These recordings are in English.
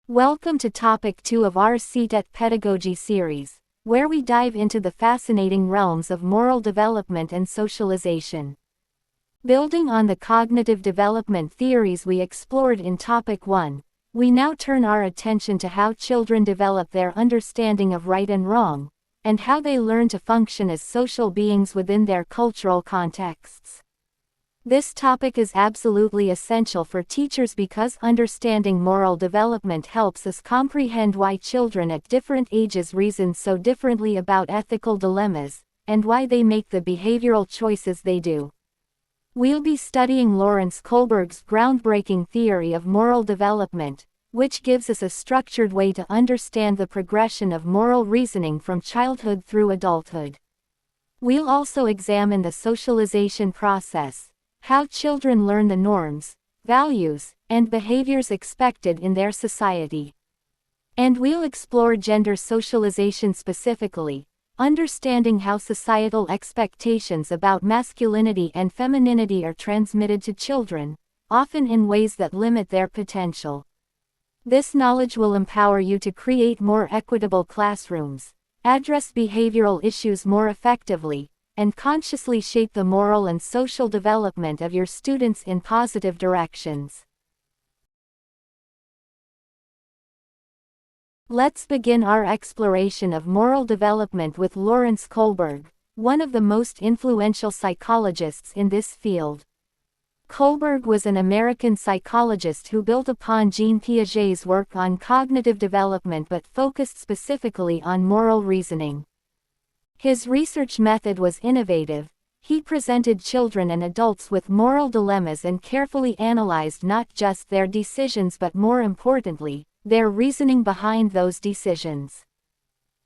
Welcome to Topic 2 of our CTET Pedagogy series, where we dive into the fascinating realms of moral development and socialization. Building on the cognitive development theories we explored in Topic 1, we now turn our attention to how children develop their understanding of right and wrong, and how they learn to function as social beings within their cultural contexts. This topic is absolutely essential for teachers because understanding moral development helps us comprehend why children at different ages reason so differently about ethical dilemmas, and why they make the behavioral choices they do. We'll be studying Lawrence Kohlberg's groundbreaking theory of moral development, which gives us a structured way to understand the progression of moral reasoning from childhood through adulthood. We'll also examine the socialization process, how children learn the norms, values, and behaviors expected in their society. And we'll explore gender socialization specifically, understanding how societal expectations about masculinity and femininity are transmitted to children, often in ways that limit their potential. This knowledge will empower you to create more equitable classrooms, address behavioral issues more effectively, and consciously shape the moral and social development of your students in positive directions. Let's begin our exploration of moral development with Lawrence Kohlberg, one of the most influential psychologists in this field. Kohlberg was an American psychologist who built upon Jean Piaget's work on cognitive development but focused specifically on moral reasoning. His research method was innovative. He presented children and adults with moral dilemmas and carefully analyzed not just their decisions but more importantly, their reasoning behind those decisions.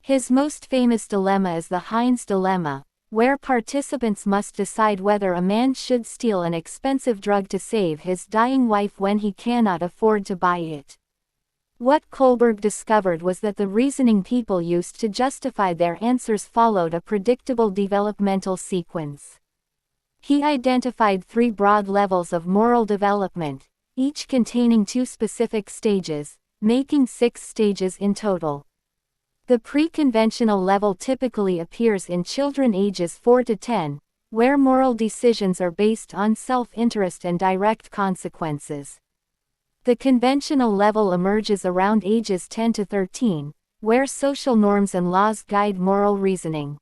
His most famous dilemma is the Heinz dilemma, where participants must decide whether a man should steal an expensive drug to save his dying wife when he cannot afford to buy it. What Kohlberg discovered was that the reasoning people used to justify their answers followed a predictable developmental sequence. He identified 3 broad levels of moral development, each containing 2 specific stages, making 6 stages in total. The pre-conventional level typically appears in children ages 4 to 10, where moral decisions are based on self-interest and direct consequences. The conventional level emerges around ages 10 to 13, where social norms and laws guide moral reasoning.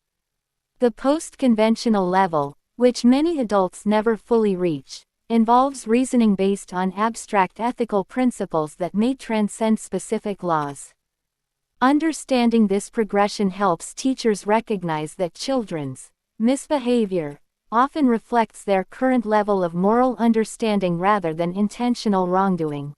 The post-conventional level, which many adults never fully reach, involves reasoning based on abstract ethical principles that may transcend specific laws. Understanding this progression helps teachers recognize that children's misbehavior often reflects their current level of moral understanding rather than intentional wrongdoing.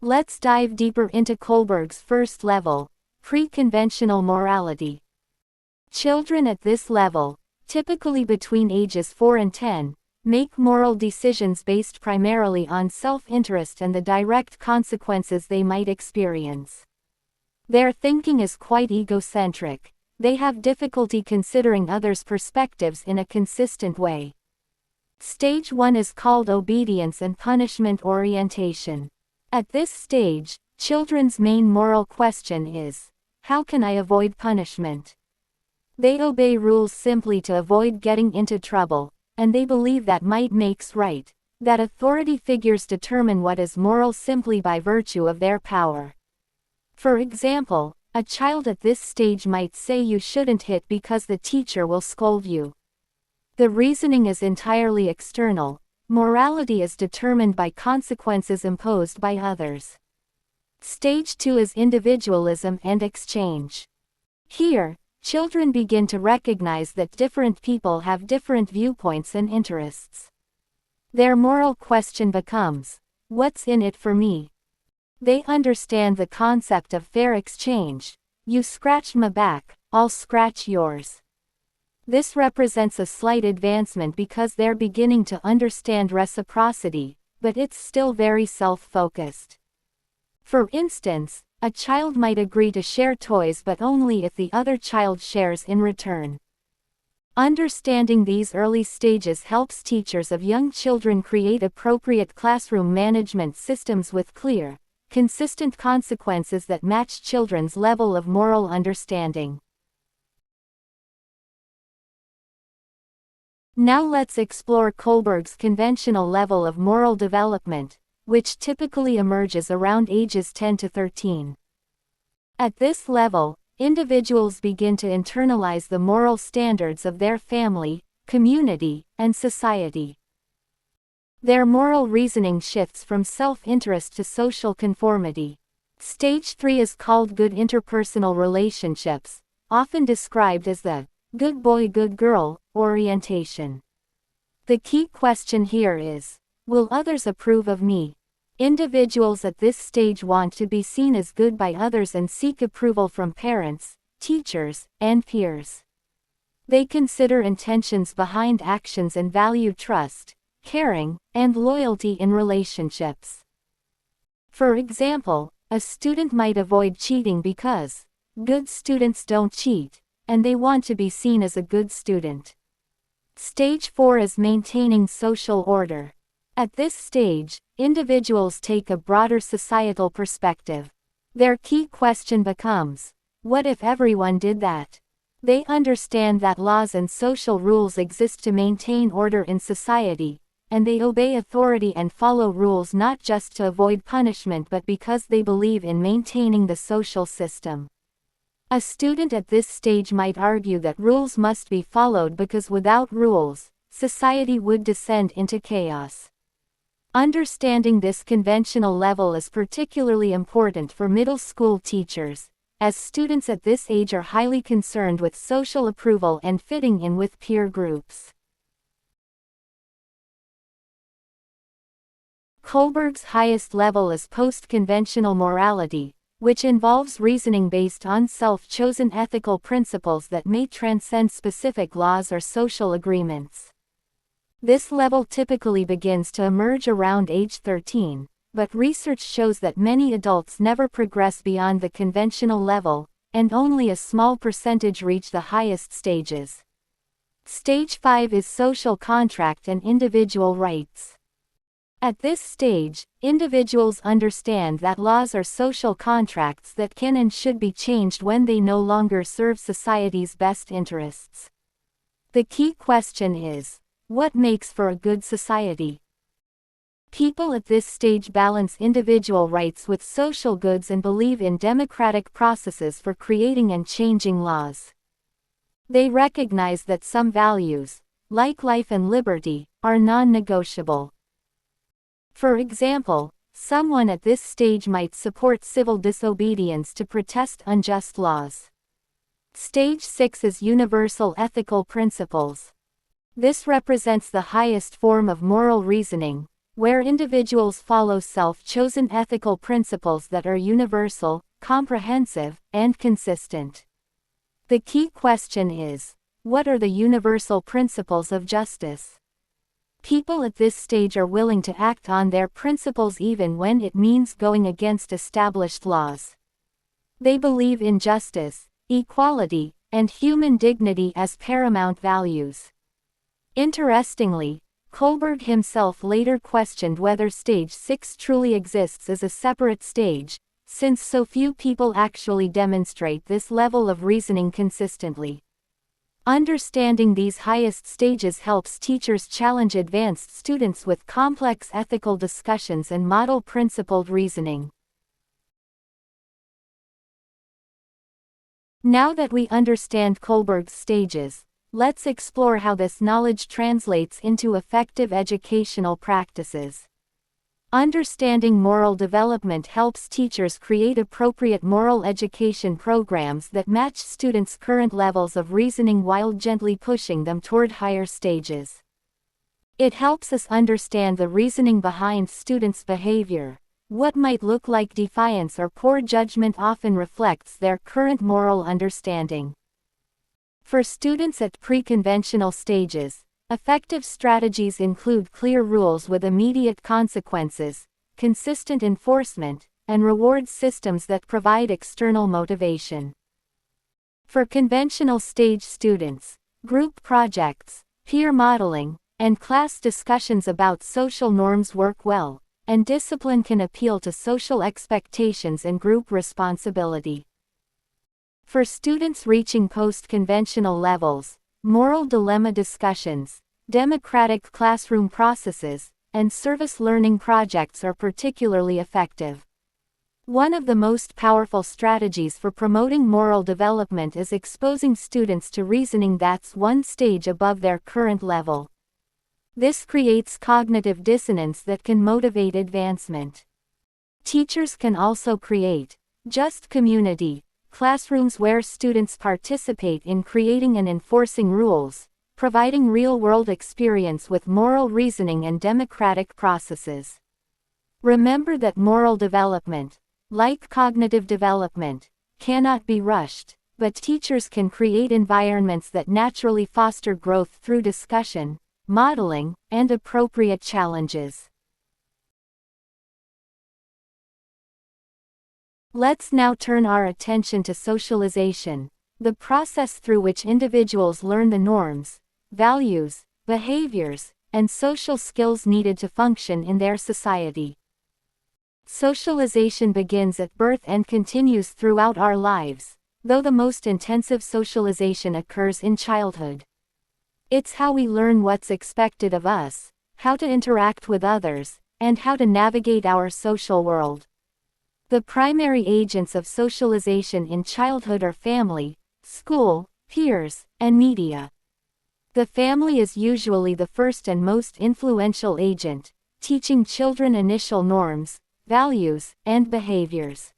Let's dive deeper into Kohlberg's first level, pre-conventional morality. Children at this level, typically between ages 4 and 10, make moral decisions based primarily on self-interest and the direct consequences they might experience. Their thinking is quite egocentric. They have difficulty considering others' perspectives in a consistent way. Stage 1 is called obedience and punishment orientation. At this stage, children's main moral question is, how can I avoid punishment? They obey rules simply to avoid getting into trouble, and they believe that might makes right, that authority figures determine what is moral simply by virtue of their power. For example, a child at this stage might say you shouldn't hit because the teacher will scold you. The reasoning is entirely external. Morality is determined by consequences imposed by others. Stage 2 is individualism and exchange. Here, children begin to recognize that different people have different viewpoints and interests. Their moral question becomes, what's in it for me? They understand the concept of fair exchange. You scratch my back, I'll scratch yours. This represents a slight advancement because they're beginning to understand reciprocity, but it's still very self-focused. For instance, a child might agree to share toys but only if the other child shares in return. Understanding these early stages helps teachers of young children create appropriate classroom management systems with clear, consistent consequences that match children's level of moral understanding. Now let's explore Kohlberg's conventional level of moral development, which typically emerges around ages 10 to 13. At this level, individuals begin to internalize the moral standards of their family, community, and society. Their moral reasoning shifts from self-interest to social conformity. Stage 3 is called good interpersonal relationships, often described as the good boy, good girl orientation. The key question here is, will others approve of me? Individuals at this stage want to be seen as good by others and seek approval from parents, teachers, and peers. They consider intentions behind actions and value trust, caring, and loyalty in relationships. For example, a student might avoid cheating because good students don't cheat, and they want to be seen as a good student. Stage 4 is maintaining social order. At this stage, individuals take a broader societal perspective. Their key question becomes, what if everyone did that? They understand that laws and social rules exist to maintain order in society, and they obey authority and follow rules not just to avoid punishment but because they believe in maintaining the social system. A student at this stage might argue that rules must be followed because without rules, society would descend into chaos. Understanding this conventional level is particularly important for middle school teachers, as students at this age are highly concerned with social approval and fitting in with peer groups. Kohlberg's highest level is post-conventional morality, which involves reasoning based on self-chosen ethical principles that may transcend specific laws or social agreements. This level typically begins to emerge around age 13, but research shows that many adults never progress beyond the conventional level, and only a small percentage reach the highest stages. Stage 5 is social contract and individual rights. At this stage, individuals understand that laws are social contracts that can and should be changed when they no longer serve society's best interests. The key question is, what makes for a good society? People at this stage balance individual rights with social goods and believe in democratic processes for creating and changing laws. They recognize that some values, like life and liberty, are non-negotiable. For example, someone at this stage might support civil disobedience to protest unjust laws. Stage 6 is universal ethical principles. This represents the highest form of moral reasoning, where individuals follow self-chosen ethical principles that are universal, comprehensive, and consistent. The key question is, what are the universal principles of justice? People at this stage are willing to act on their principles even when it means going against established laws. They believe in justice, equality, and human dignity as paramount values. Interestingly, Kohlberg himself later questioned whether stage 6 truly exists as a separate stage, since so few people actually demonstrate this level of reasoning consistently. Understanding these highest stages helps teachers challenge advanced students with complex ethical discussions and model principled reasoning. Now that we understand Kohlberg's stages, let's explore how this knowledge translates into effective educational practices. Understanding moral development helps teachers create appropriate moral education programs that match students' current levels of reasoning while gently pushing them toward higher stages. It helps us understand the reasoning behind students' behavior. What might look like defiance or poor judgment often reflects their current moral understanding. For students at pre-conventional stages, effective strategies include clear rules with immediate consequences, consistent enforcement, and reward systems that provide external motivation. For conventional stage students, Group projects, peer modeling, and class discussions about social norms work well, and discipline can appeal to social expectations and group responsibility. For students reaching post-conventional levels, moral dilemma discussions, democratic classroom processes, and service learning projects are particularly effective. One of the most powerful strategies for promoting moral development is exposing students to reasoning that's one stage above their current level. This creates cognitive dissonance that can motivate advancement. Teachers can also create just community classrooms where students participate in creating and enforcing rules, providing real-world experience with moral reasoning and democratic processes. Remember that moral development, like cognitive development, cannot be rushed, but teachers can create environments that naturally foster growth through discussion, modeling, and appropriate challenges. Let's now turn our attention to socialization, the process through which individuals learn the norms, values, behaviors, and social skills needed to function in their society. Socialization begins at birth and continues throughout our lives, though the most intensive socialization occurs in childhood. It's how we learn what's expected of us, how to interact with others, and how to navigate our social world. The primary agents of socialization in childhood are family, school, peers, and media. The family is usually the first and most influential agent, teaching children initial norms, values, and behaviors.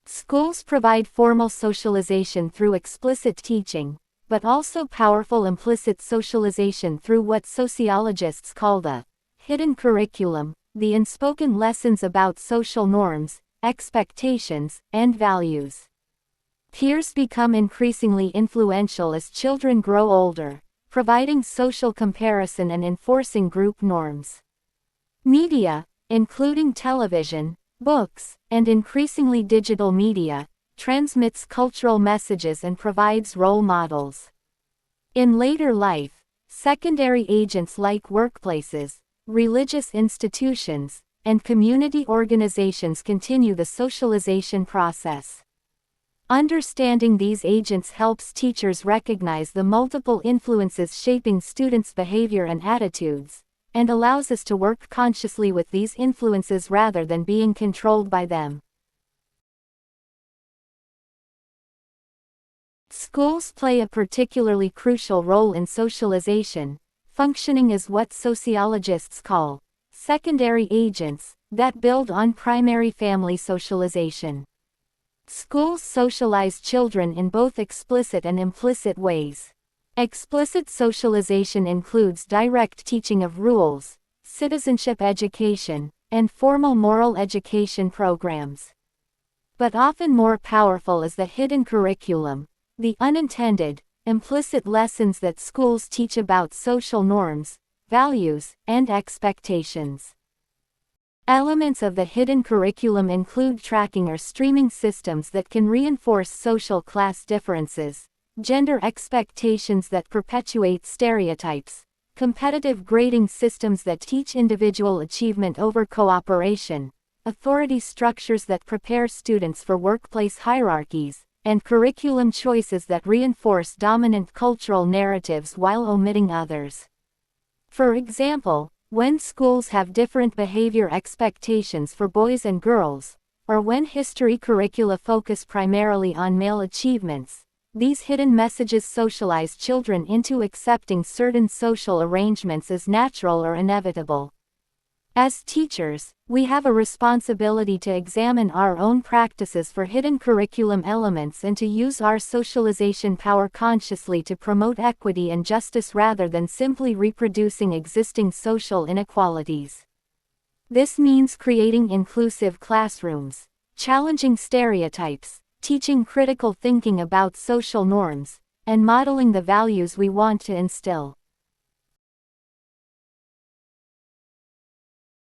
Schools provide formal socialization through explicit teaching, but also powerful implicit socialization through what sociologists call the hidden curriculum, the unspoken lessons about social norms, expectations, and values. Peers become increasingly influential as children grow older, providing social comparison and enforcing group norms. Media, including television, books, and increasingly digital media, transmits cultural messages and provides role models. In later life, secondary agents like workplaces, religious institutions, and community organizations continue the socialization process. Understanding these agents helps teachers recognize the multiple influences shaping students' behavior and attitudes, and allows us to work consciously with these influences rather than being controlled by them. Schools play a particularly crucial role in socialization, functioning as what sociologists call secondary agents that build on primary family socialization. Schools socialize children in both explicit and implicit ways. Explicit socialization includes direct teaching of rules, citizenship education, and formal moral education programs. But often more powerful is the hidden curriculum, the unintended, implicit lessons that schools teach about social norms, values, and expectations. Elements of the hidden curriculum include tracking or streaming systems that can reinforce social class differences, gender expectations that perpetuate stereotypes, competitive grading systems that teach individual achievement over cooperation, authority structures that prepare students for workplace hierarchies, and curriculum choices that reinforce dominant cultural narratives while omitting others. For example, when schools have different behavior expectations for boys and girls, or when history curricula focus primarily on male achievements, these hidden messages socialize children into accepting certain social arrangements as natural or inevitable. As teachers, we have a responsibility to examine our own practices for hidden curriculum elements and to use our socialization power consciously to promote equity and justice rather than simply reproducing existing social inequalities. This means creating inclusive classrooms, challenging stereotypes, teaching critical thinking about social norms, and modeling the values we want to instill.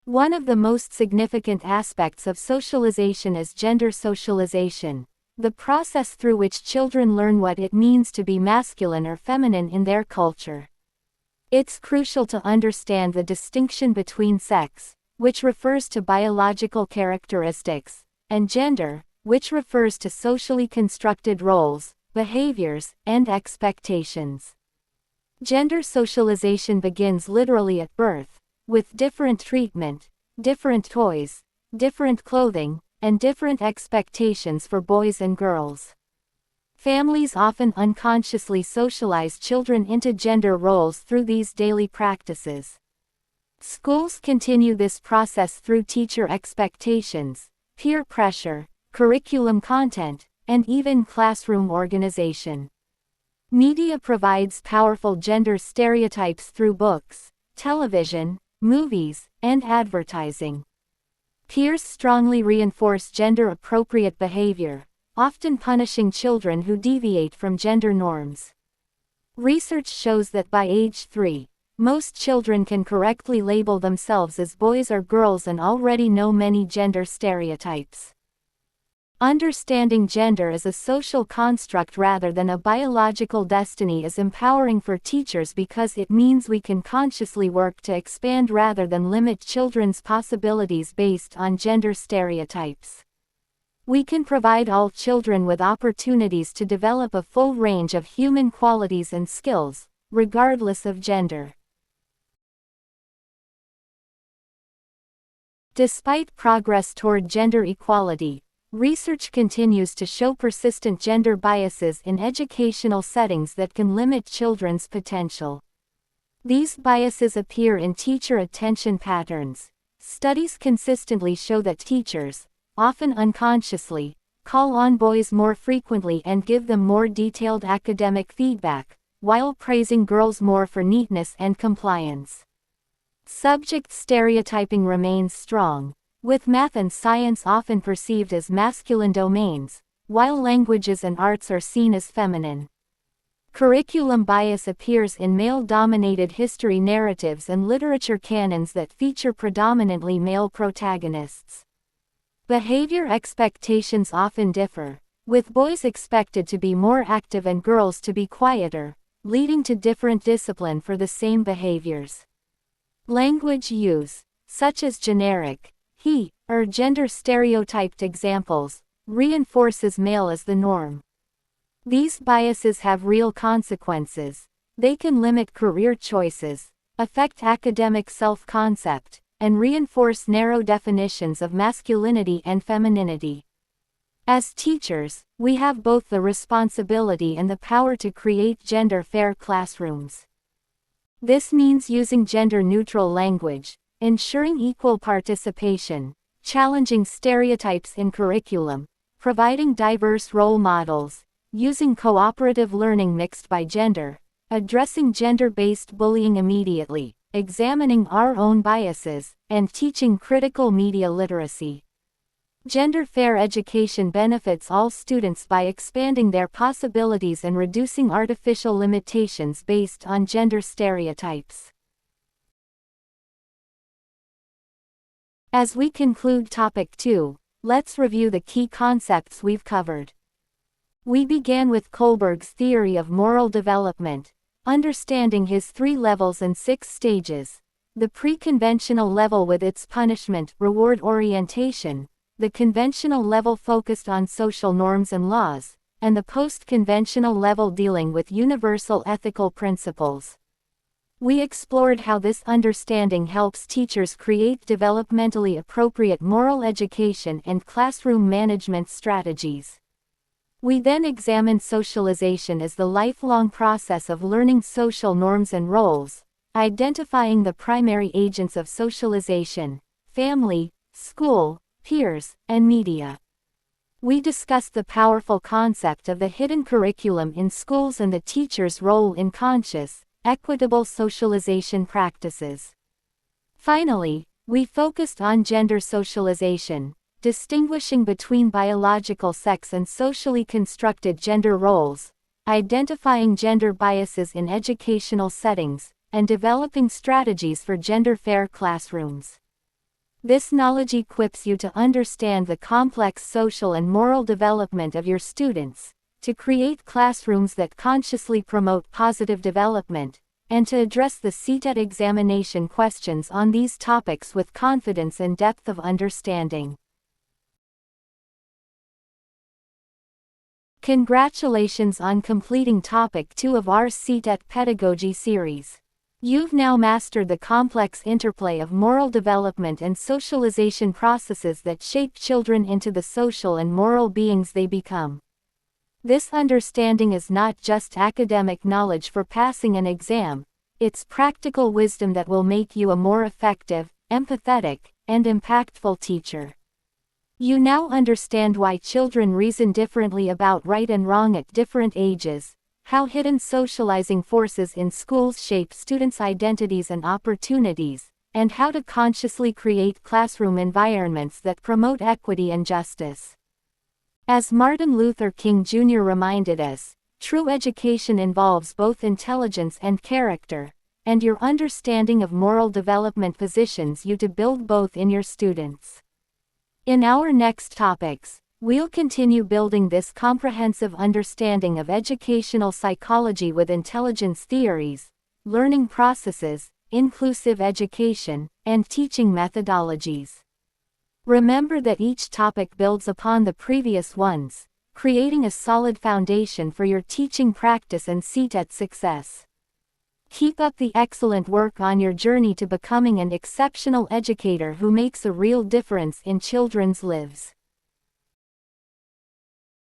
One of the most significant aspects of socialization is gender socialization. the process through which children learn what it means to be masculine or feminine in their culture. It's crucial to understand the distinction between sex, which refers to biological characteristics, and gender, which refers to socially constructed roles, behaviors, and expectations. Gender socialization begins literally at birth, with different treatment, different toys, different clothing, and different expectations for boys and girls. Families often unconsciously socialize children into gender roles through these daily practices. Schools continue this process through teacher expectations, peer pressure, curriculum content, and even classroom organization. Media provides powerful gender stereotypes through books, television, movies, and advertising. Peers strongly reinforce gender-appropriate behavior, often punishing children who deviate from gender norms. Research shows that by age 3, most children can correctly label themselves as boys or girls and already know many gender stereotypes. Understanding gender as a social construct rather than a biological destiny is empowering for teachers because it means we can consciously work to expand rather than limit children's possibilities based on gender stereotypes. We can provide all children with opportunities to develop a full range of human qualities and skills, regardless of gender. Despite progress toward gender equality, research continues to show persistent gender biases in educational settings that can limit children's potential. These biases appear in teacher attention patterns. Studies consistently show that teachers, often unconsciously, call on boys more frequently and give them more detailed academic feedback, while praising girls more for neatness and compliance. Subject stereotyping remains strong, with math and science often perceived as masculine domains, while languages and arts are seen as feminine. Curriculum bias appears in male-dominated history narratives and literature canons that feature predominantly male protagonists. Behavior expectations often differ, with boys expected to be more active and girls to be quieter, leading to different discipline for the same behaviors. Language use, such as generic, he, or gender-stereotyped examples, reinforces male as the norm. These biases have real consequences. They can limit career choices, affect academic self-concept, and reinforce narrow definitions of masculinity and femininity. As teachers, we have both the responsibility and the power to create gender-fair classrooms. This means using gender-neutral language, ensuring equal participation, challenging stereotypes in curriculum, providing diverse role models, using cooperative learning mixed by gender, addressing gender-based bullying immediately, examining our own biases, and teaching critical media literacy. Gender-fair education benefits all students by expanding their possibilities and reducing artificial limitations based on gender stereotypes. As we conclude Topic 2, let's review the key concepts we've covered. We began with Kohlberg's theory of moral development, understanding his 3 levels and 6 stages: the pre-conventional level with its punishment-reward orientation, the conventional level focused on social norms and laws, and the post-conventional level dealing with universal ethical principles. We explored how this understanding helps teachers create developmentally appropriate moral education and classroom management strategies. We then examined socialization as the lifelong process of learning social norms and roles, identifying the primary agents of socialization: family, school, peers, and media. We discussed the powerful concept of the hidden curriculum in schools and the teacher's role in conscious, equitable socialization practices. Finally, we focused on gender socialization, distinguishing between biological sex and socially constructed gender roles, identifying gender biases in educational settings, and developing strategies for gender-fair classrooms. This knowledge equips you to understand the complex social and moral development of your students, to create classrooms that consciously promote positive development, and to address the CTET examination questions on these topics with confidence and depth of understanding. Congratulations on completing Topic 2 of our CTET Pedagogy series. You've now mastered the complex interplay of moral development and socialization processes that shape children into the social and moral beings they become. This understanding is not just academic knowledge for passing an exam, it's practical wisdom that will make you a more effective, empathetic, and impactful teacher. You now understand why children reason differently about right and wrong at different ages, how hidden socializing forces in schools shape students' identities and opportunities, and how to consciously create classroom environments that promote equity and justice. As Martin Luther King Jr. reminded us, true education involves both intelligence and character, and your understanding of moral development positions you to build both in your students. In our next topics, we'll continue building this comprehensive understanding of educational psychology with intelligence theories, learning processes, inclusive education, and teaching methodologies. Remember that each topic builds upon the previous ones, creating a solid foundation for your teaching practice and CTET success. Keep up the excellent work on your journey to becoming an exceptional educator who makes a real difference in children's lives.